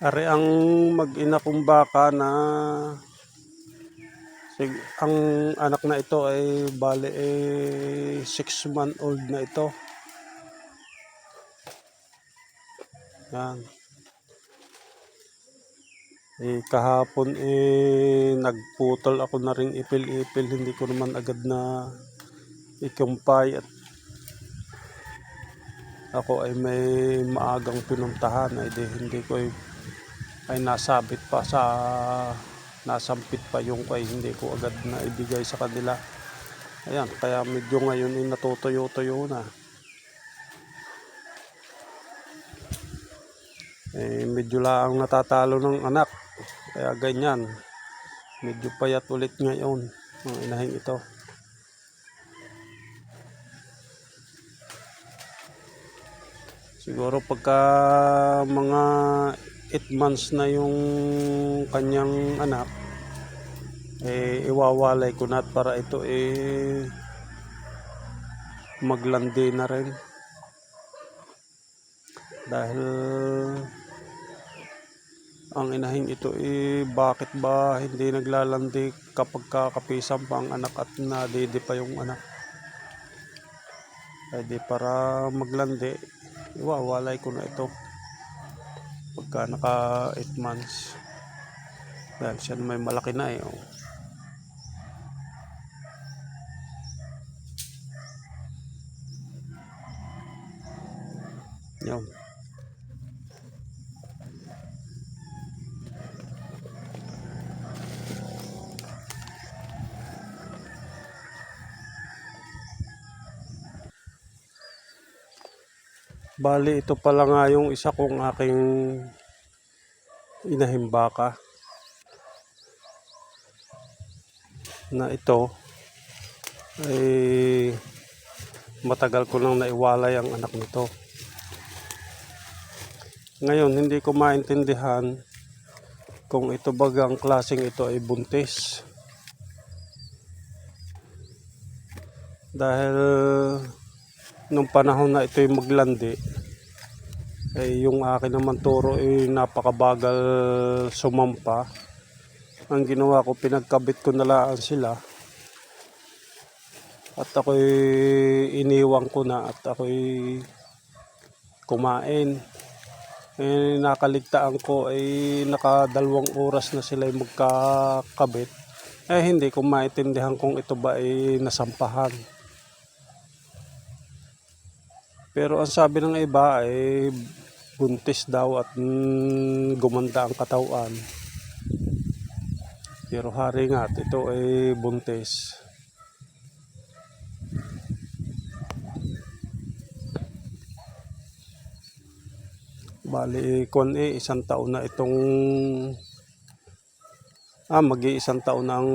Ari ang mag-ina kong baka na ang anak na ito ay bale 6 month old na ito. Yan. Kahapon nagputol ako na ring ipil-ipil, hindi ko naman agad na ikumpay at ako ay may maagang pinuntahan ay hindi ko ay nasabit pa sa nasampit pa yung hindi ko agad na ibigay sa kanila. Ayan, kaya medyo ngayon ay natutuyo-tuyo na. Medyo lang natatalo ng anak. Kaya ganyan. Medyo payat ulit ngayon ang inahing ito. Siguro pagka mga 8 months na yung kanyang anak, iwawalay ko na para ito maglandi na rin. Dahil ang inahing ito bakit ba hindi naglalandi kapag kakapisan pa ang anak at nadidi pa yung anak. Di para maglandi, iwawalay ko na ito pagka naka 8 months. Dahil siya may malaki na Yun. Bali, ito pala nga yung isa kong aking inahing baka na ito ay matagal ko nang naiwalay ang anak nito. Ngayon, hindi ko maintindihan kung ito bagang klaseng ito ay buntis. Dahil nung panahon na ito ay maglandi, yung akin naman turo napakabagal sumampa. Ang ginawa ko, pinagkabit ko na lang sila at ako'y iniwang ko na at ako'y kumain. Nakaligtaan ko naka2 oras na sila magkakabit. Hindi ko maintindihan kung ito ba ay nasampahan. Pero ang sabi ng iba ay buntis daw at gumanda ang katawan. Pero hari nga, ito ay buntis. Bali, isang taon na itong mag-iisang taon na ang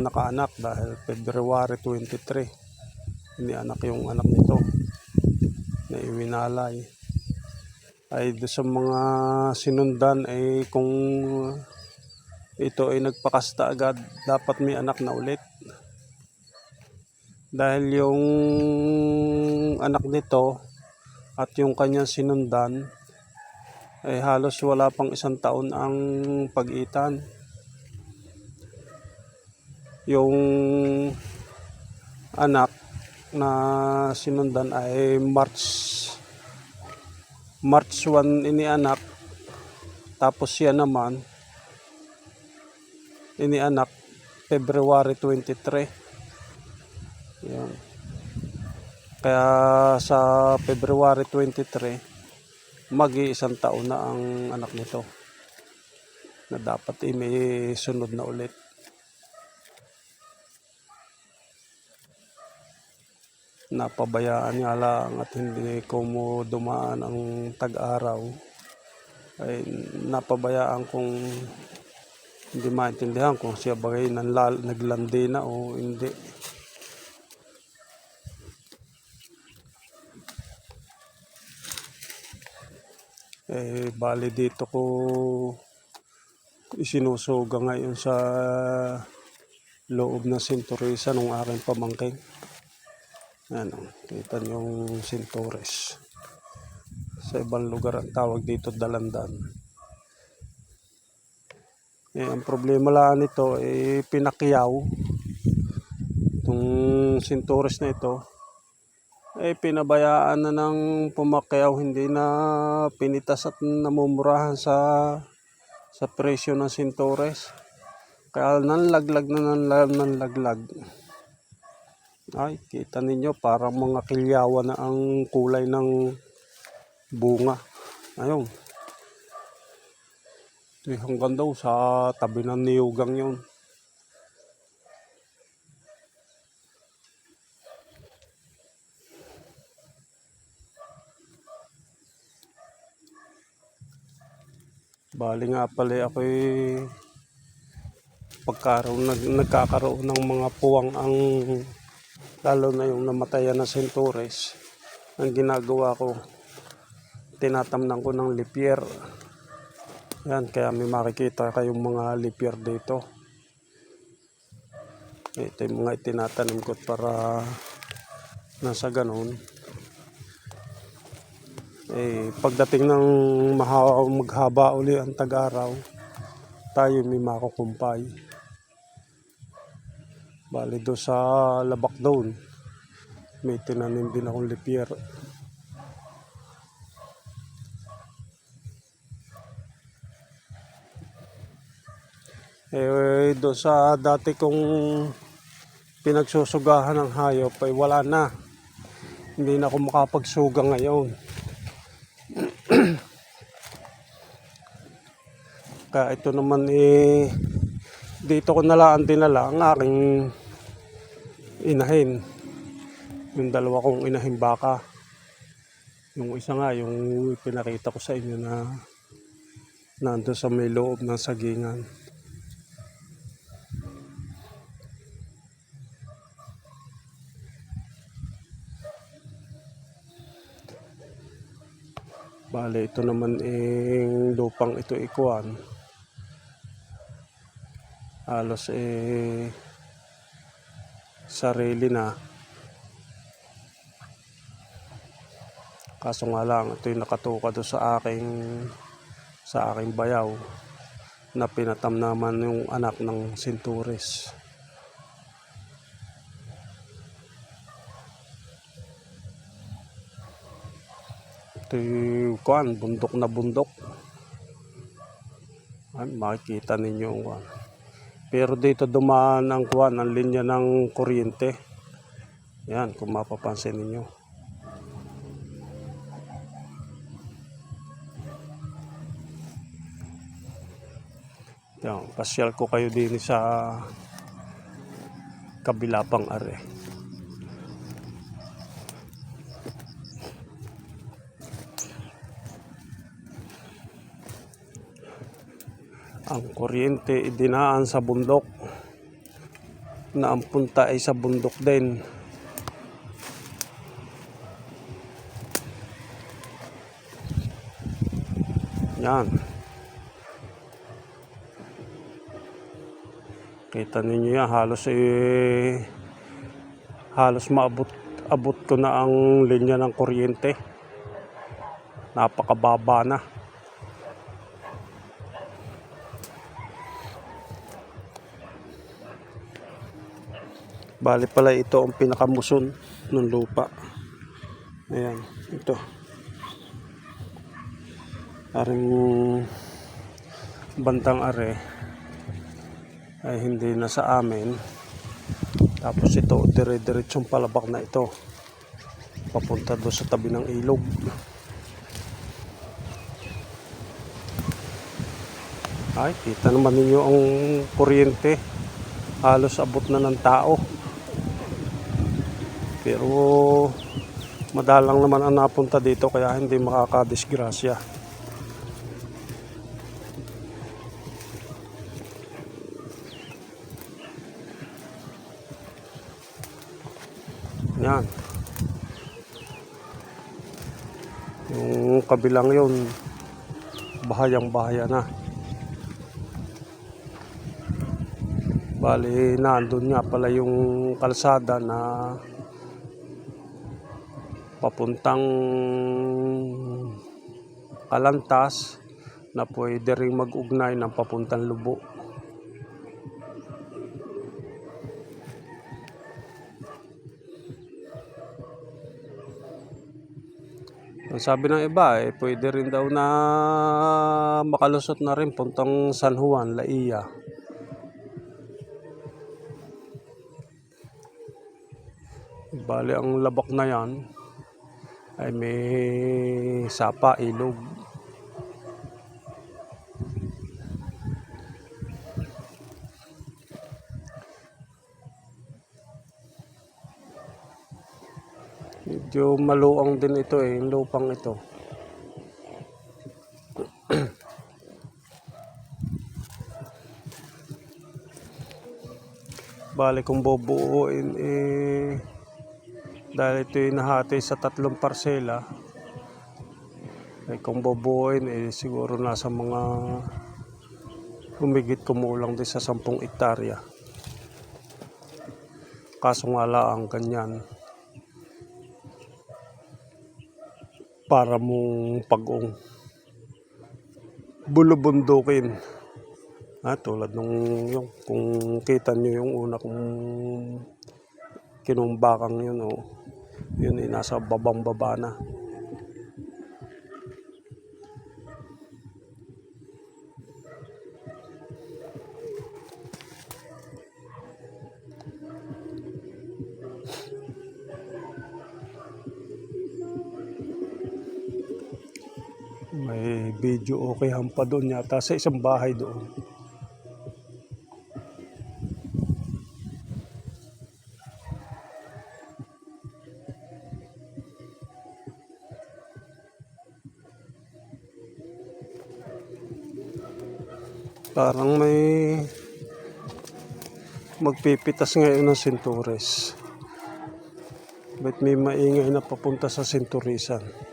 nakaanak dahil February 23 inianak yung anak nito na iwinalay. Ay doon sa mga sinundan kung ito ay nagpakasta agad, dapat may anak na ulit. Dahil yung anak nito at yung kanyang sinundan ay halos wala pang 1 taon ang pagitan. Yung anak na sinundan ay March 1 inianak, tapos siya naman inianak February 23. Yan. Kaya sa February 23 mag-iisang taon na ang anak nito na dapat may sunod na ulit. Napabayaan nga lang at hindi ko mo dumaan ang tag-araw, ay napabayaan kung hindi maintindihan kung siya bagay naglandi na o hindi. Bali dito ko isinusuga ngayon sa loob ng sinturisan ng aking pamangkin. Kita niyo yung sintures. Sa ibang lugar ang tawag dito dalandan. Ang problema lang nito, pinakyaw. Itong sintures na ito, pinabayaan na ng pumakyaw, hindi na pinitas at namumurahan sa presyo ng sintures. Kaya nanlaglag na nanlaglag. Ay, kita ninyo, parang mga kilyawan na ang kulay ng bunga. Ayun. Ito hanggang daw sa tabi ng niyugang yun. Bali nga pala ako'y nagkakaroon ng mga puwang ang lalo na yung namatayan na sintures. Ang ginagawa ko, tinatamnan ko ng lipier. Yan, kaya may makikita kayong mga lipier dito. Ito yung mga itinatanim ko para nasa ganun. Pagdating ng maghaba uli ang tag-araw, tayo may makukumpay. Bali do sa labak doon, may tinanim din akong lipier. Do sa dati kong pinagsusugahan ng hayop ay wala na. Hindi na ako makapagsuga ngayon. Kaya ito naman dito ko nalaan dinala ang aking inahin. Yung dalawa kong inahin baka. Yung isa nga, yung pinakita ko sa inyo na nandun sa may loob ng sagingan. Bale, ito naman lupang ito ikuan. Halos sarili na. Kaso nga lang, ito yung nakatuka doon sa aking bayaw na pinatam naman yung anak ng sintures. Ito yung bundok na bundok. Ay, makikita ninyo ang Pero dito dumaan ang ang linya ng kuryente. Yan, kung mapapansin ninyo. Yan, pasyal ko kayo din sa kabila pang are. Ang kuryente idinaan sa bundok na ang punta ay sa bundok din. Yan. Kita ninyo yan, halos maabot ko na ang linya ng kuryente. Napakababa na. Bali pala ito ang pinakamuson ng lupa. Ayan, ito. Aring bantang are ay hindi na sa amin. Tapos ito, dire-diretsong palabak na ito. Papunta doon sa tabi ng ilog. Ay, kita naman ninyo ang kuryente. Halos abot na ng tao. Pero madalang naman ang napunta dito kaya hindi makakadisgrasya. Yan. Yung kabilang yun, bahayang-bahaya na. Bali, nandun nga pala yung kalsada na papuntang Kalantas na pwede ring mag-ugnay ng papuntang Lubo. Sabi ng iba, pwede rin daw na makalusot na rin puntang San Juan, Laia. Bali, ang labak na yan ay may sapa, ilog. Medyo maluang din ito yung lupang ito. Bali kung bubuuin dahil ito yung nahati sa 3 parsela, ay kung bubuuin siguro nasa mga humigit kumulang din sa 10 hektarya. Kaso nga lang ganyan, para mong pag-ong bulubundukin. Tulad nung yung, kung kita nyo yung una kong kinumbakang yun, yun ay nasa babang baba na. May video okay pa doon yata sa isang bahay doon. Parang may magpipitas ngayon ng Sintures. Ba't may maingay na papunta sa Sinturisan?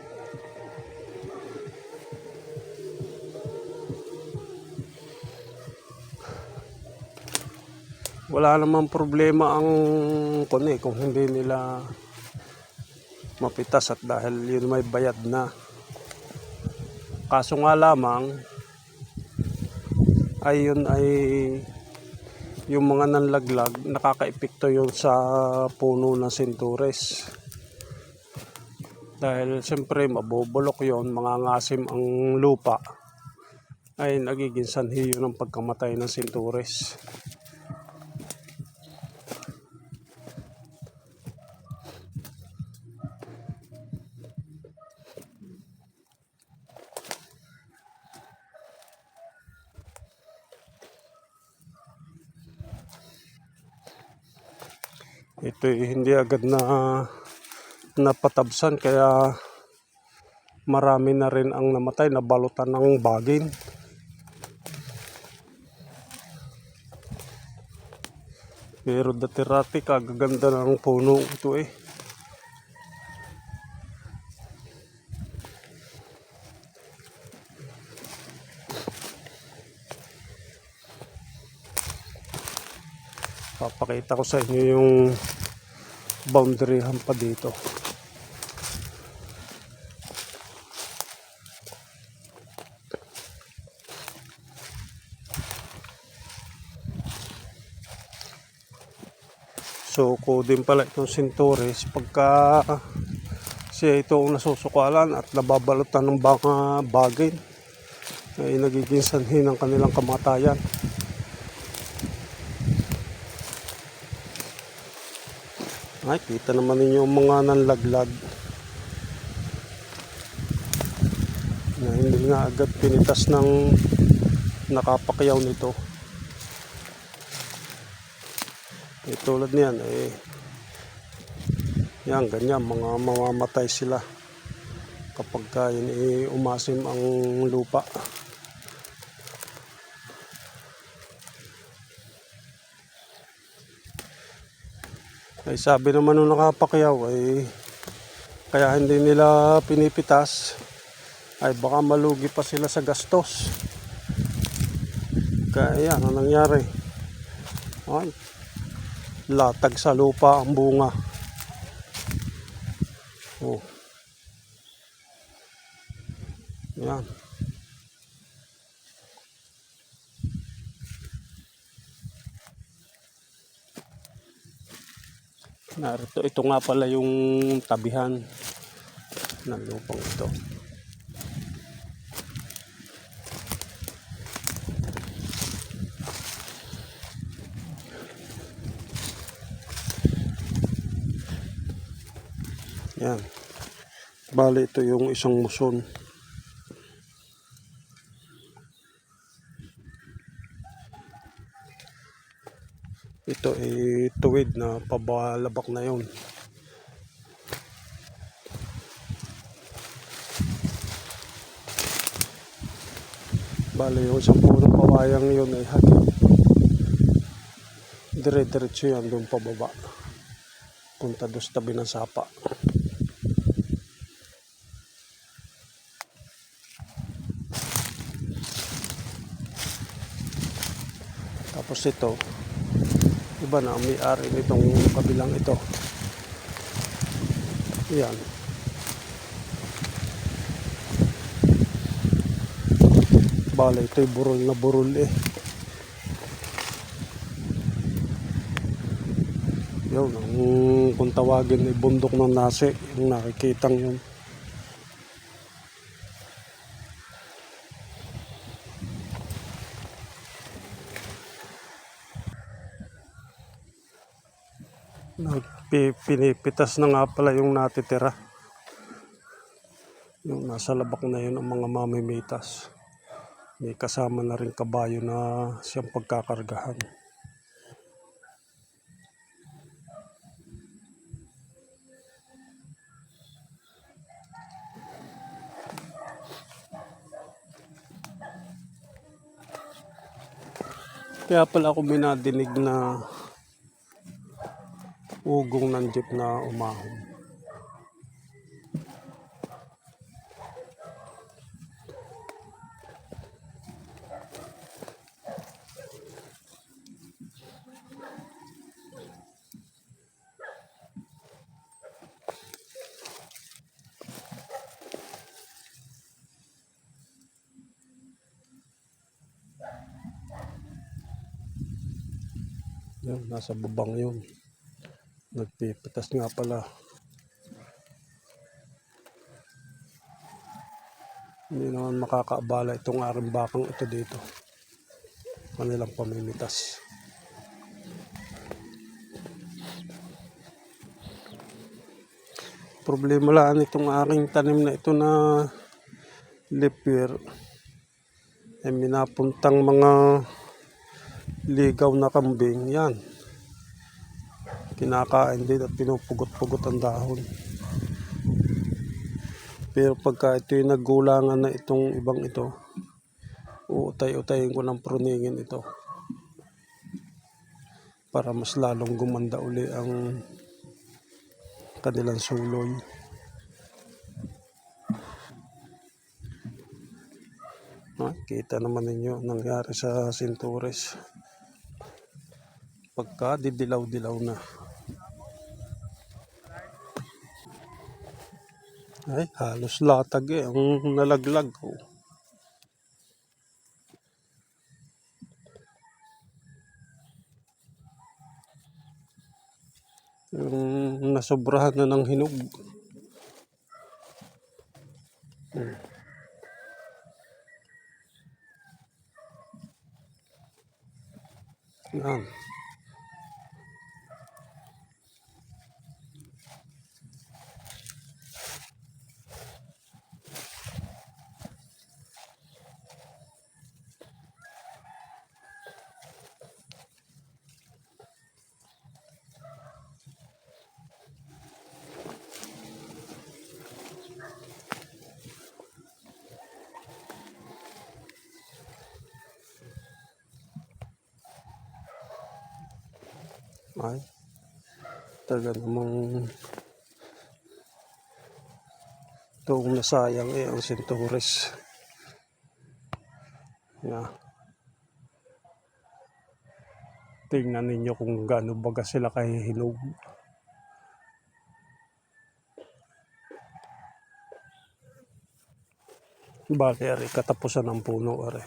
Wala namang problema ang kung hindi nila mapitas at dahil yun may bayad na. Kaso nga lamang ay yun ay yung mga nanlaglag, nakakaepekto yun sa puno ng Sintures. Dahil siyempre mabubulok yun, mangangasim ang lupa, ay nagiging sanhi yun ng pagkamatay ng Sintures. Ito hindi agad na napatabsan, kaya marami na rin ang namatay, nabalutan ng bagin. Pero dati-rati kagaganda ng puno ito Papakita ko sa inyo yung boundary pa dito. So din pala itong Sintures pagka siya ito ang nasusukalan at nababalutan ng mga bagay, ay nagiging sanhi ng kanilang kamatayan. Ay, kita naman ninyo yung mga nanlaglag na hindi nga agad pinitas ng nakapakyaw nito. Tulad niyan yan, ganyan, mga mamamatay sila kapag umasim ang lupa. Ay sabi naman nung nakapakyaw kaya hindi nila pinipitas ay baka malugi pa sila sa gastos. Kaya yan ang nangyari, ay latag sa lupa ang bunga. Yan. Narito, ito nga pala yung tabihan. ng lupang ito. Yan. Bali ito yung isang muson. Ito ay tuwid na pabalabak na yun. Bali yung isang punong pawayang yun ay hagit. Dire-diretso yan doon pababa. Punta doon sa tabi ng sapa. Tapos ito, iba na ang may-ari nitong kabilang ito. Yan. Bale, ito'y burol na burol eh. Yun, kung tawagin ay bundok ng Nasi, yung nakikitang yun. Pinipitas na nga pala yung natitira. Yung nasa labak na yun ang mga mamimitas. May kasama na rin kabayo na siyang pagkakargahan. Kaya pala ako minadinig na ugong ng jeep na umahon. Yan, nasa babang yun. Nagpipitas nga pala. Hindi naman makakaabala itong aking bakang ito dito. Kanilang pamimitas. Problema lang itong aking tanim na ito na lipir. Ay minapuntang mga ligaw na kambing. Yan. Kinakain din at pinupugot-pugot ang dahon. Pero pagka ito yung naggulangan na itong ibang ito, uutay-utayin ko ng pruningin ito. Para mas lalong gumanda uli ang kanilang suloy. Kita naman ninyo nangyari sa Sintures. Pagka didilaw-dilaw na. Ay, halos latag eh. Ang nalaglag ko. Yung nasobrahan na ng hinog. Yan. Ay, talaga namang itong nasayang eh ang Sintures. Yeah. Tingnan ninyo kung gaano baga sila kahihinog. Bali, ari, katapusan ng puno, ari.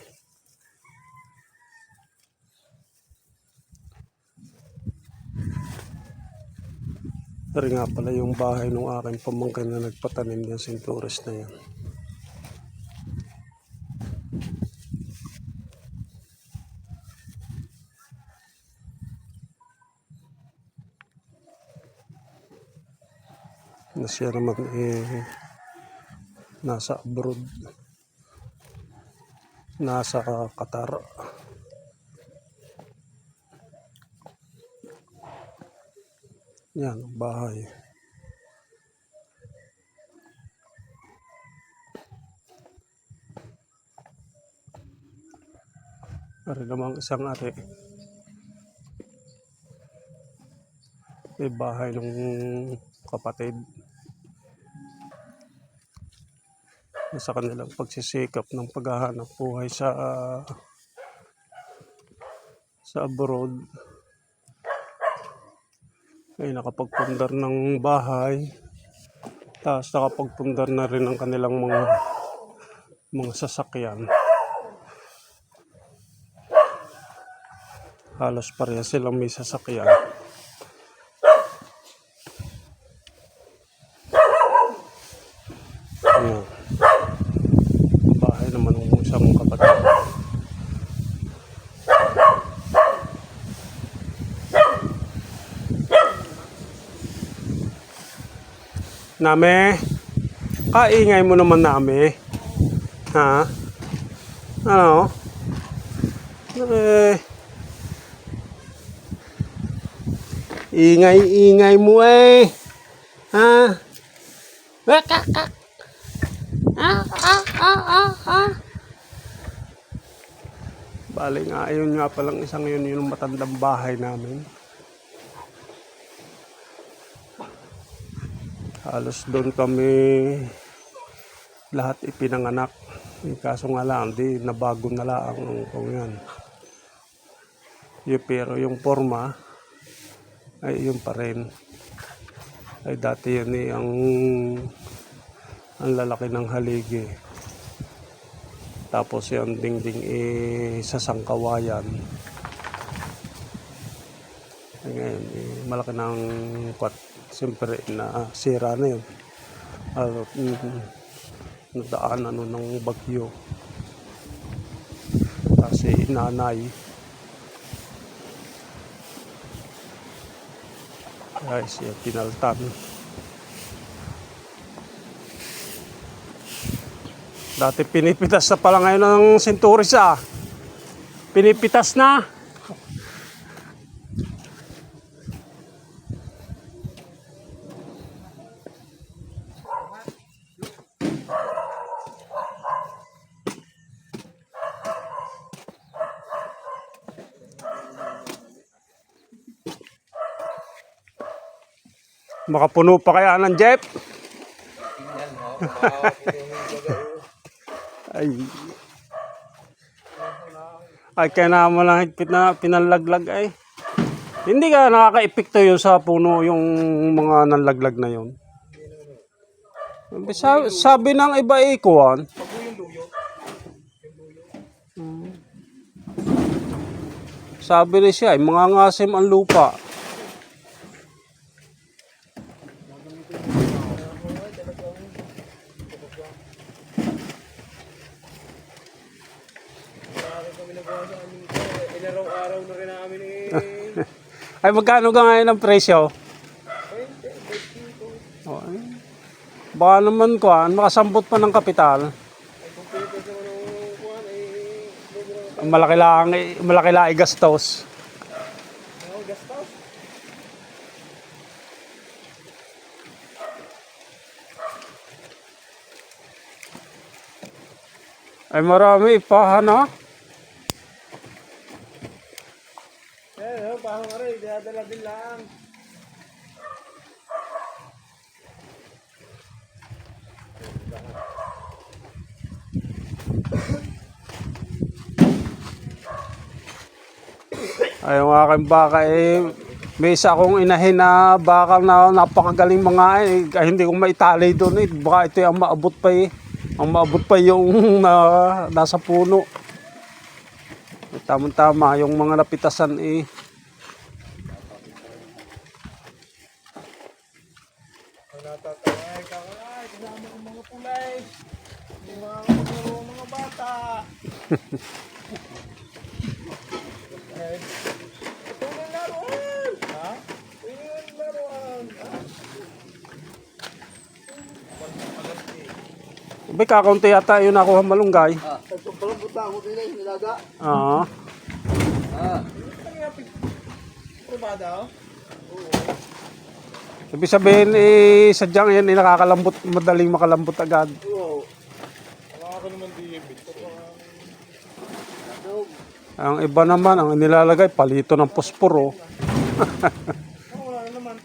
Pero nga pala yung bahay ng aking pamangkin na nagpatanim ng sinturis na yan. Na siya naman nasa abroad. Nasa Qatar. Yan ang bahay. Ari namang isang ari. May bahay ng kapatid. Sa kanilang pagsisikap ng paghahanap buhay sa abroad. Ay nakapagpundar ng bahay. Tapos nakapagpundar na rin ang kanilang mga sasakyan. Halos pareha silang may sasakyan. Ayan. Bahay naman ng isang kapatid. Name, kaingay mo naman name. Ha? Ano? Ingay mo eh. Ha? Bali nga, ayun nga palang isang yun yung matandang bahay namin. Halos doon kami lahat ipinanganak. Kaso nga lang, di nabago na lang kung yan. Pero yung forma ay yun pa rin. Ay dati yan ang lalaki ng haligi. Tapos yung dingding sa sangkawayan. Ay ngayon, malaki ng siyempre na sira na yun. Nadaan ng bagyo. Kasi nanay. Ay siya pinaltan. Dati pinipitas na pala ngayon ng sinturis ah. Pinipitas na. Makapuno pa kaya ng jeep? Ay kaya naman lang higpit na pinalaglag ay. Hindi ka nakaka-epekto yun sa puno yung mga nanlaglag na yun. Sabi ng iba ikuan. Sabi rin siya, mga ngasim ang lupa. Araw-araw na rin namin Ay magkano ka ngayon ang presyo? 20. Oh, baka naman makasambot pa ng kapital. Malaki lang gastos. Ay marami pa ano? Pahong aray, dinadala din lang. Ay yung aking baka may isa akong inahin na bakal na napakagaling mga hindi ko maitali doon baka ito ang maabot pa ang maabot pa yung nasa puno. Tama-tama yung mga napitasan Ito na laruan! Ha? Ito na laruan! May kakaunti yata yung nakuha malunggay. Nagpapalambot na ako din eh, nilaga. Oo. Probada oh? Ibig sabihin, sadyang yan, nakakalambot, madaling makalambot agad. Oo. Wala ka naman di ibig. Ang iba naman, ang nilalagay, palito ng posporo. Wala na naman.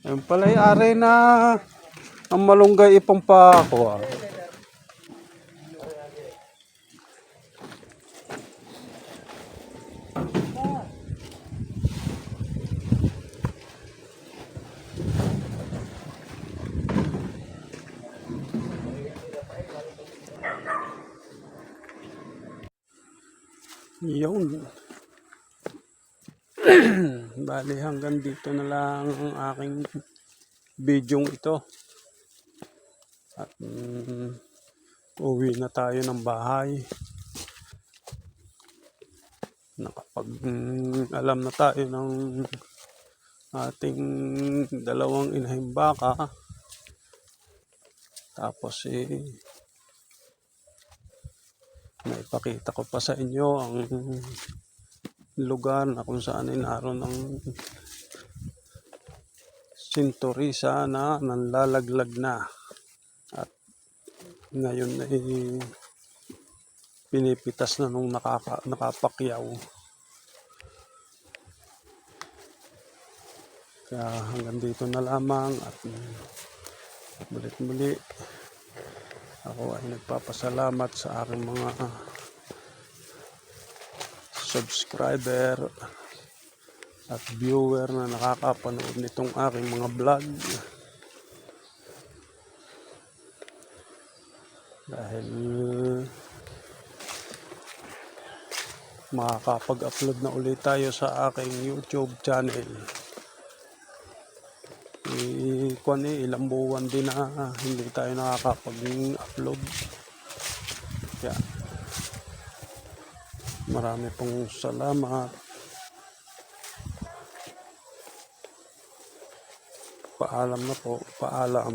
Ayun pala yung ari na ang malunggay ipampako. Yun. Bali hanggang dito na lang ang aking bidyong ito. At uwi na tayo ng bahay. Alam na tayo ng ating dalawang inahing baka. Tapos naipakita ko pa sa inyo ang lugar na kung saan naroon ang sinturisa na nanlalaglag na. At ngayon pinipitas na nung nakapakyaw. Kaya hanggang dito na lamang at muli ako ay nagpapasalamat sa aking mga subscriber at viewer na nakakapanood nitong aking mga vlog. Dahil makakapag-upload na ulit tayo sa aking YouTube channel. Ilang buwan din na hindi tayo nakakapag-upload. Kaya marami pong salamat. Paalam na po. Paalam.